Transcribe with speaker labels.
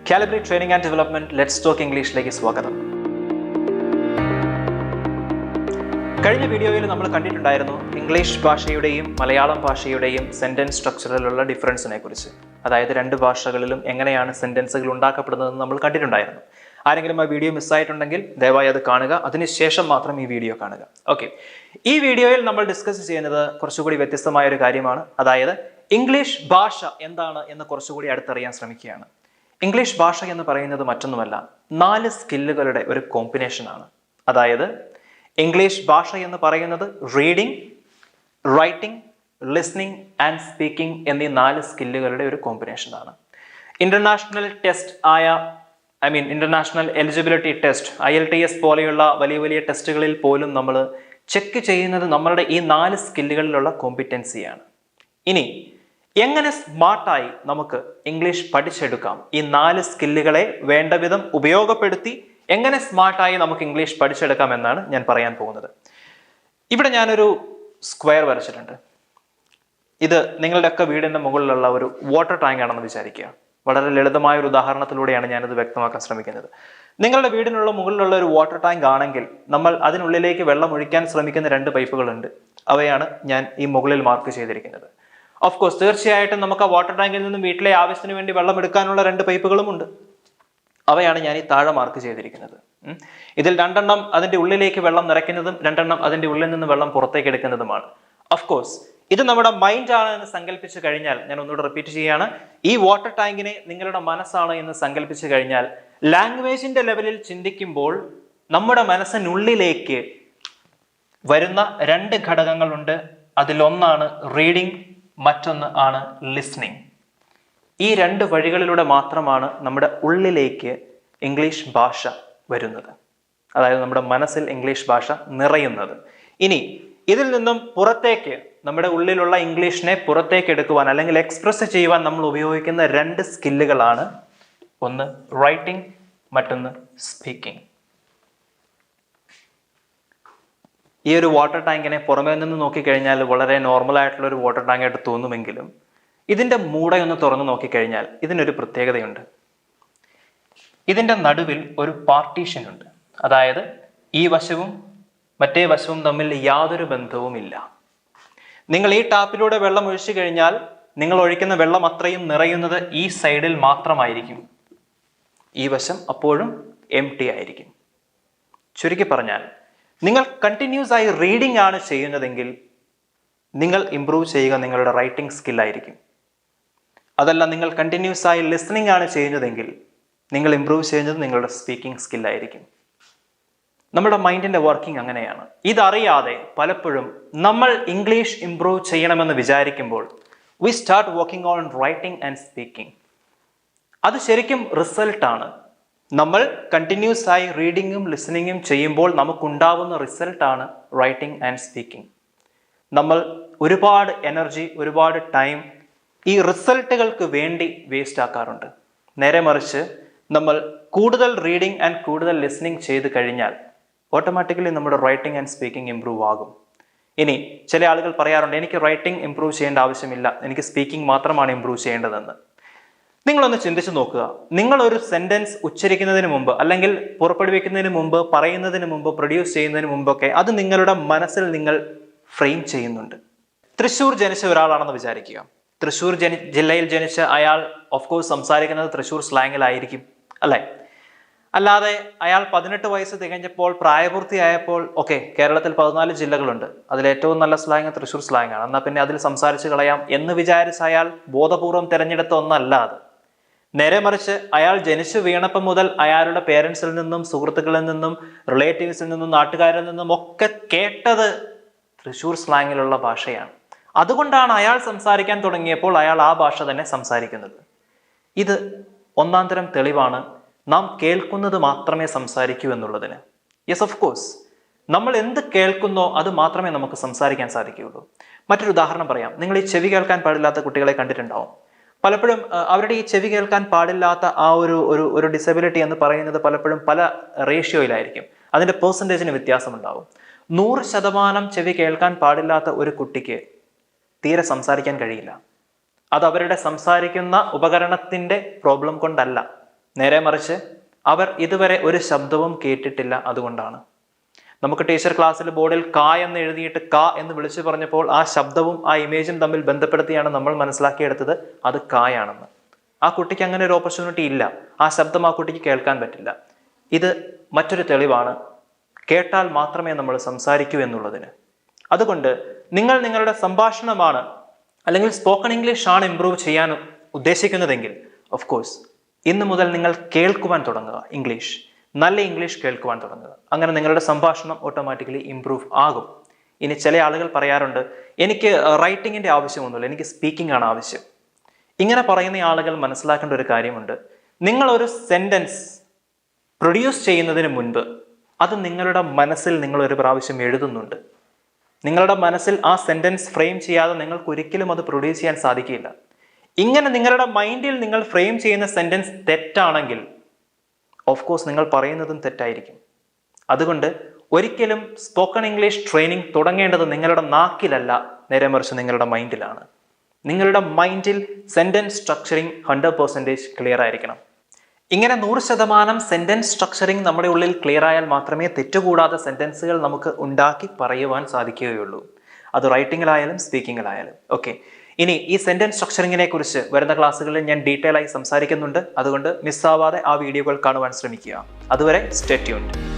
Speaker 1: Calibri Training and Development, Let's Talk English ലേക്ക് സ്വാഗതം. കഴിഞ്ഞ വീഡിയോയിൽ നമ്മൾ കണ്ടിട്ടുണ്ടായിരുന്നു ഇംഗ്ലീഷ് ഭാഷയുടെയും മലയാളം ഭാഷയുടെയും സെന്റൻസ് സ്ട്രക്ചറിലുള്ള ഡിഫറൻസിനെ കുറിച്ച്. അതായത് രണ്ട് ഭാഷകളിലും എങ്ങനെയാണ് സെന്റൻസുകൾ ഉണ്ടാക്കപ്പെടുന്നതെന്ന് നമ്മൾ കണ്ടിട്ടുണ്ടായിരുന്നു. ആരെങ്കിലും ആ വീഡിയോ മിസ്സായിട്ടുണ്ടെങ്കിൽ ദയവായി അത് കാണുക, അതിനുശേഷം മാത്രം ഈ വീഡിയോ കാണുക. ഓക്കെ, ഈ വീഡിയോയിൽ നമ്മൾ ഡിസ്കസ് ചെയ്യുന്നത് കുറച്ചുകൂടി വ്യത്യസ്തമായ ഒരു കാര്യമാണ്. അതായത് ഇംഗ്ലീഷ് ഭാഷ എന്താണ് എന്ന് കുറച്ചുകൂടി അടുത്തറിയാൻ ശ്രമിക്കുകയാണ്. ഇംഗ്ലീഷ് ഭാഷ എന്ന് പറയുന്നത് മറ്റൊന്നുമല്ല, 4 സ്കില്ലുകളുടെ ഒരു കോമ്പിനേഷനാണ്. അതായത് ഇംഗ്ലീഷ് ഭാഷ എന്ന് പറയുന്നത് reading, writing, listening and speaking എന്നീ 4 സ്കില്ലുകളുടെ ഒരു കോമ്പിനേഷനാണ്. ഇന്റർനാഷണൽ ടെസ്റ്റ് ആയ ഇന്റർനാഷണൽ എലിജിബിലിറ്റി ടെസ്റ്റ്, IELTS പോലെയുള്ള വലിയ വലിയ ടെസ്റ്റുകളിൽ പോലും നമ്മൾ ചെക്ക് ചെയ്യുന്നത് നമ്മളുടെ ഈ 4 സ്കില്ലുകളിലുള്ള കോമ്പിറ്റൻസിയാണ്. ഇനി എങ്ങനെ സ്മാർട്ടായി നമുക്ക് ഇംഗ്ലീഷ് പഠിച്ചെടുക്കാം, ഈ 4 സ്കില്ലുകളെ വേണ്ട വിധം ഉപയോഗപ്പെടുത്തി എങ്ങനെ സ്മാർട്ടായി നമുക്ക് ഇംഗ്ലീഷ് പഠിച്ചെടുക്കാം എന്നാണ് ഞാൻ പറയാൻ പോകുന്നത്. ഇവിടെ ഞാനൊരു സ്ക്വയർ വരച്ചിട്ടുണ്ട്. ഇത് നിങ്ങളുടെയൊക്കെ വീടിൻ്റെ മുകളിലുള്ള ഒരു വാട്ടർ ടാങ്ക് ആണെന്ന് വിചാരിക്കുക. വളരെ ലളിതമായ ഒരു ഉദാഹരണത്തിലൂടെയാണ് ഞാനിത് വ്യക്തമാക്കാൻ ശ്രമിക്കുന്നത്. നിങ്ങളുടെ വീടിനുള്ള മുകളിലുള്ള ഒരു വാട്ടർ ടാങ്ക് ആണെങ്കിൽ നമ്മൾ അതിനുള്ളിലേക്ക് വെള്ളം ഒഴിക്കാൻ ശ്രമിക്കുന്ന 2 പൈപ്പുകളുണ്ട്. അവയാണ് ഞാൻ ഈ മുകളിൽ മാർക്ക് ചെയ്തിരിക്കുന്നത്. ഓഫ് കോഴ്സ്, തീർച്ചയായിട്ടും നമുക്ക് ആ വാട്ടർ ടാങ്കിൽ നിന്നും വീട്ടിലെ ആവശ്യത്തിന് വേണ്ടി വെള്ളം എടുക്കാനുള്ള 2 പൈപ്പുകളും ഉണ്ട്. അവയാണ് ഞാൻ ഈ താഴെ മാർക്ക് ചെയ്തിരിക്കുന്നത്. ഇതിൽ 2 എണ്ണം അതിൻ്റെ ഉള്ളിലേക്ക് വെള്ളം നിറയ്ക്കുന്നതും 2 എണ്ണം അതിൻ്റെ ഉള്ളിൽ നിന്ന് വെള്ളം പുറത്തേക്ക് എടുക്കുന്നതുമാണ്. ഓഫ് കോഴ്സ്, ഇത് നമ്മുടെ മൈൻഡ് ആണ് എന്ന് സങ്കല്പിച്ചു കഴിഞ്ഞാൽ, ഞാൻ ഒന്നുകൂടെ റിപ്പീറ്റ് ചെയ്യുകയാണ്, ഈ വാട്ടർ ടാങ്കിനെ നിങ്ങളുടെ മനസ്സാണ് എന്ന് സങ്കല്പിച്ചു കഴിഞ്ഞാൽ ലാംഗ്വേജിന്റെ ലെവലിൽ ചിന്തിക്കുമ്പോൾ നമ്മുടെ മനസ്സിനുള്ളിലേക്ക് വരുന്ന 2 ഘടകങ്ങളുണ്ട്. അതിലൊന്നാണ് റീഡിംഗ്, മറ്റൊന്ന് ആണ് ലിസ്ണിംഗ്. ഈ 2 വഴികളിലൂടെ മാത്രമാണ് നമ്മുടെ ഉള്ളിലേക്ക് ഇംഗ്ലീഷ് ഭാഷ വരുന്നത്. അതായത് നമ്മുടെ മനസ്സിൽ ഇംഗ്ലീഷ് ഭാഷ നിറയുന്നത്. ഇനി ഇതിൽ നിന്നും പുറത്തേക്ക്, നമ്മുടെ ഉള്ളിലുള്ള ഇംഗ്ലീഷിനെ പുറത്തേക്ക് എടുക്കുവാൻ അല്ലെങ്കിൽ എക്സ്പ്രസ് ചെയ്യുവാൻ നമ്മൾ ഉപയോഗിക്കുന്ന 2 സ്കില്ലുകളാണ്. ഒന്ന് റൈറ്റിംഗ്, മറ്റൊന്ന് സ്പീക്കിംഗ്. ഈ ഒരു വാട്ടർ ടാങ്കിനെ പുറമേ നിന്ന് നോക്കിക്കഴിഞ്ഞാൽ വളരെ നോർമൽ ആയിട്ടുള്ള ഒരു വാട്ടർ ടാങ്ക് ആയിട്ട് തോന്നുമെങ്കിലും ഇതിൻ്റെ മൂടയൊന്ന് തുറന്നു നോക്കിക്കഴിഞ്ഞാൽ ഇതിനൊരു പ്രത്യേകതയുണ്ട്. ഇതിൻ്റെ നടുവിൽ ഒരു പാർട്ടീഷൻ ഉണ്ട്. അതായത് ഈ വശവും മറ്റേ വശവും തമ്മിൽ യാതൊരു ബന്ധവുമില്ല. നിങ്ങൾ ഈ ടാപ്പിലൂടെ വെള്ളം ഒഴിച്ചു കഴിഞ്ഞാൽ നിങ്ങൾ ഒഴിക്കുന്ന വെള്ളം അത്രയും നിറയുന്നത് ഈ സൈഡിൽ മാത്രമായിരിക്കും. ഈ വശം അപ്പോഴും എംപ്റ്റി ആയിരിക്കും. ചുരുക്കി പറഞ്ഞാൽ, നിങ്ങൾ കണ്ടിന്യൂസ് ആയി റീഡിംഗ് ആണ് ചെയ്യുന്നതെങ്കിൽ നിങ്ങൾ ഇംപ്രൂവ് ചെയ്യുക നിങ്ങളുടെ റൈറ്റിംഗ് സ്കില്ലായിരിക്കും. അതല്ല, നിങ്ങൾ കണ്ടിന്യൂസ് ആയി ലിസണിംഗ് ആണ് ചെയ്യുന്നതെങ്കിൽ നിങ്ങൾ ഇംപ്രൂവ് ചെയ്യുന്നത് നിങ്ങളുടെ സ്പീക്കിംഗ് സ്കില്ലായിരിക്കും. നമ്മുടെ മൈൻഡിന്റെ വർക്കിംഗ് അങ്ങനെയാണ്. ഇതറിയാതെ പലപ്പോഴും നമ്മൾ ഇംഗ്ലീഷ് ഇംപ്രൂവ് ചെയ്യണമെന്ന് വിചാരിക്കുമ്പോൾ we start working on writing and speaking. അത് ശരിക്കും റിസൾട്ടാണ്. നമ്മൾ കണ്ടിന്യൂസ് ആയി റീഡിങ്ങും ലിസണിങ്ങും ചെയ്യുമ്പോൾ നമുക്കുണ്ടാവുന്ന റിസൾട്ടാണ് റൈറ്റിംഗ് ആൻഡ് സ്പീക്കിംഗ്. നമ്മൾ ഒരുപാട് എനർജി, ഒരുപാട് ടൈം ഈ റിസൾട്ടുകൾക്ക് വേണ്ടി വേസ്റ്റ് ആക്കാറുണ്ട്. നേരെ മറിച്ച് നമ്മൾ കൂടുതൽ റീഡിംഗ് ആൻഡ് കൂടുതൽ ലിസണിങ് ചെയ്ത് കഴിഞ്ഞാൽ ഓട്ടോമാറ്റിക്കലി നമ്മുടെ റൈറ്റിംഗ് ആൻഡ് സ്പീക്കിംഗ് ഇംപ്രൂവ് ആകും. ഇനി ചില ആളുകൾ പറയാറുണ്ട്, എനിക്ക് റൈറ്റിംഗ് ഇംപ്രൂവ് ചെയ്യേണ്ട ആവശ്യമില്ല, എനിക്ക് സ്പീക്കിംഗ് മാത്രമാണ് ഇംപ്രൂവ് ചെയ്യേണ്ടതെന്ന്. നിങ്ങളൊന്ന് ചിന്തിച്ചു നോക്കുക. നിങ്ങളൊരു സെന്റൻസ് ഉച്ചരിക്കുന്നതിന് മുമ്പ്, അല്ലെങ്കിൽ പുറപ്പെടുവിക്കുന്നതിന് മുമ്പ്, പറയുന്നതിന് മുമ്പ്, പ്രൊഡ്യൂസ് ചെയ്യുന്നതിന് മുമ്പൊക്കെ അത് നിങ്ങളുടെ മനസ്സിൽ നിങ്ങൾ ഫ്രെയിം ചെയ്യുന്നുണ്ട്. തൃശ്ശൂർ ജനിച്ച ഒരാളാണെന്ന് വിചാരിക്കുക. തൃശ്ശൂർ ജില്ലയിൽ ജനിച്ച അയാൾ ഓഫ് കോഴ്സ് സംസാരിക്കുന്നത് തൃശ്ശൂർ സ്ലാങ്ങിലായിരിക്കും, അല്ലേ? അല്ലാതെ അയാൾ 18 വയസ്സ് തികഞ്ഞപ്പോൾ, പ്രായപൂർത്തിയായപ്പോൾ, ഓക്കെ, കേരളത്തിൽ 14 ജില്ലകളുണ്ട്, അതിലേറ്റവും നല്ല സ്ലാങ് തൃശ്ശൂർ സ്ലാങ് ആണ്, എന്നാൽ പിന്നെ അതിൽ സംസാരിച്ച് കളയാം എന്ന് വിചാരിച്ച് അയാൾ ബോധപൂർവം തിരഞ്ഞെടുത്ത ഒന്നല്ല അത്. നേരെ മറിച്ച് അയാൾ ജനിച്ചു വീണപ്പം മുതൽ അയാളുടെ പേരൻസിൽ നിന്നും, സുഹൃത്തുക്കളിൽ നിന്നും, റിലേറ്റീവ്സിൽ നിന്നും, നാട്ടുകാരിൽ നിന്നും ഒക്കെ കേട്ടത് തൃശ്ശൂർ സ്ലാങ്ങിലുള്ള ഭാഷയാണ്. അതുകൊണ്ടാണ് അയാൾ സംസാരിക്കാൻ തുടങ്ങിയപ്പോൾ അയാൾ ആ ഭാഷ തന്നെ സംസാരിക്കുന്നത്. ഇത് ഒന്നാം തരം തെളിവാണ് നാം കേൾക്കുന്നത് മാത്രമേ സംസാരിക്കൂ എന്നുള്ളതിന്. യെസ്, ഓഫ് കോഴ്സ്, നമ്മൾ എന്ത് കേൾക്കുന്നോ അത് മാത്രമേ നമുക്ക് സംസാരിക്കാൻ സാധിക്കുകയുള്ളൂ. മറ്റൊരു ഉദാഹരണം പറയാം. നിങ്ങൾ ഈ ചെവി കേൾക്കാൻ പാടില്ലാത്ത കുട്ടികളെ കണ്ടിട്ടുണ്ടാവും. പലപ്പോഴും അവരുടെ ഈ ചെവി കേൾക്കാൻ പാടില്ലാത്ത ആ ഒരു ഡിസബിലിറ്റി എന്ന് പറയുന്നത് പലപ്പോഴും പല റേഷ്യോയിലായിരിക്കും. അതിൻ്റെ പെർസെൻറ്റേജിന് വ്യത്യാസമുണ്ടാവും. 100% ചെവി കേൾക്കാൻ പാടില്ലാത്ത ഒരു കുട്ടിക്ക് തീരെ സംസാരിക്കാൻ കഴിയില്ല. അത് അവരുടെ സംസാരിക്കുന്ന ഉപകരണത്തിൻ്റെ പ്രോബ്ലം കൊണ്ടല്ല, നേരെ മറിച്ച് അവർ ഇതുവരെ ഒരു ശബ്ദവും കേട്ടിട്ടില്ല, അതുകൊണ്ടാണ്. നമുക്ക് ടീച്ചർ ക്ലാസ്സിൽ ബോർഡിൽ ക എന്ന് എഴുതിയിട്ട് ക എന്ന് വിളിച്ചു പറഞ്ഞപ്പോൾ ആ ശബ്ദവും ആ ഇമേജും തമ്മിൽ ബന്ധപ്പെടുത്തിയാണ് നമ്മൾ മനസ്സിലാക്കിയെടുത്തത് അത് കായാണെന്ന്. ആ കുട്ടിക്ക് അങ്ങനെ ഒരു ഓപ്പർച്യൂണിറ്റി ഇല്ല. ആ ശബ്ദം ആ കുട്ടിക്ക് കേൾക്കാൻ പറ്റില്ല. ഇത് മറ്റൊരു തെളിവാണ് കേട്ടാൽ മാത്രമേ നമ്മൾ സംസാരിക്കൂ എന്നുള്ളതിന്. അതുകൊണ്ട് നിങ്ങൾ നിങ്ങളുടെ സംഭാഷണമാണ് അല്ലെങ്കിൽ സ്പോക്കൺ ഇംഗ്ലീഷ് ആണ് ഇംപ്രൂവ് ചെയ്യാൻ ഉദ്ദേശിക്കുന്നതെങ്കിൽ ഓഫ് കോഴ്സ് ഇന്ന് മുതൽ നിങ്ങൾ കേൾക്കുവാൻ തുടങ്ങുക. നല്ല ഇംഗ്ലീഷ് കേൾക്കുവാൻ തുടങ്ങുക. അങ്ങനെ നിങ്ങളുടെ സംഭാഷണം ഓട്ടോമാറ്റിക്കലി ഇംപ്രൂവ് ആകും. ഇനി ചില ആളുകൾ പറയാറുണ്ട്, എനിക്ക് റൈറ്റിങ്ങിൻ്റെ ആവശ്യമൊന്നുമില്ല, എനിക്ക് സ്പീക്കിംഗ് ആണ് ആവശ്യം. ഇങ്ങനെ പറയുന്ന ആളുകൾ മനസ്സിലാക്കേണ്ട ഒരു കാര്യമുണ്ട്. നിങ്ങളൊരു സെൻറ്റൻസ് പ്രൊഡ്യൂസ് ചെയ്യുന്നതിന് മുൻപ് അത് നിങ്ങളുടെ മനസ്സിൽ നിങ്ങൾ ഒരു പ്രാവശ്യം എഴുതുന്നുണ്ട്. നിങ്ങളുടെ മനസ്സിൽ ആ സെൻറ്റൻസ് ഫ്രെയിം ചെയ്യാതെ നിങ്ങൾക്ക് ഒരിക്കലും അത് പ്രൊഡ്യൂസ് ചെയ്യാൻ സാധിക്കില്ല. ഇങ്ങനെ നിങ്ങളുടെ മൈൻഡിൽ നിങ്ങൾ ഫ്രെയിം ചെയ്യുന്ന സെൻറ്റൻസ് തെറ്റാണെങ്കിൽ ഓഫ് കോഴ്സ് നിങ്ങൾ പറയുന്നതും തെറ്റായിരിക്കും. അതുകൊണ്ട് ഒരിക്കലും സ്പോക്കൺ ഇംഗ്ലീഷ് ട്രെയിനിങ് തുടങ്ങേണ്ടത് നിങ്ങളുടെ നാക്കിലല്ല, നേരെ മറിച്ച് നിങ്ങളുടെ മൈൻഡിലാണ്. നിങ്ങളുടെ മൈൻഡിൽ സെൻറ്റൻസ് സ്ട്രക്ചറിങ് 100% ക്ലിയർ ആയിരിക്കണം. ഇങ്ങനെ 100% സെൻറ്റൻസ് സ്ട്രക്ചറിങ് നമ്മുടെ ഉള്ളിൽ ക്ലിയർ ആയാൽ മാത്രമേ തെറ്റുകൂടാതെ സെൻറ്റൻസുകൾ നമുക്ക് ഉണ്ടാക്കി പറയുവാൻ സാധിക്കുകയുള്ളൂ. അത് റൈറ്റിങ്ങിലായാലും സ്പീക്കിങ്ങിലായാലും. ഓക്കെ, ഇനി ഈ സെൻറ്റൻസ് സ്ട്രക്ചറിങ്ങിനെ കുറിച്ച് വരുന്ന ക്ലാസ്സുകളിൽ ഞാൻ ഡീറ്റെയിൽ ആയി സംസാരിക്കുന്നുണ്ട്. അതുകൊണ്ട് മിസ്സാവാതെ ആ വീഡിയോകൾ കാണുവാൻ ശ്രമിക്കുക. അതുവരെ സ്റ്റേ ട്യൂൺഡ്.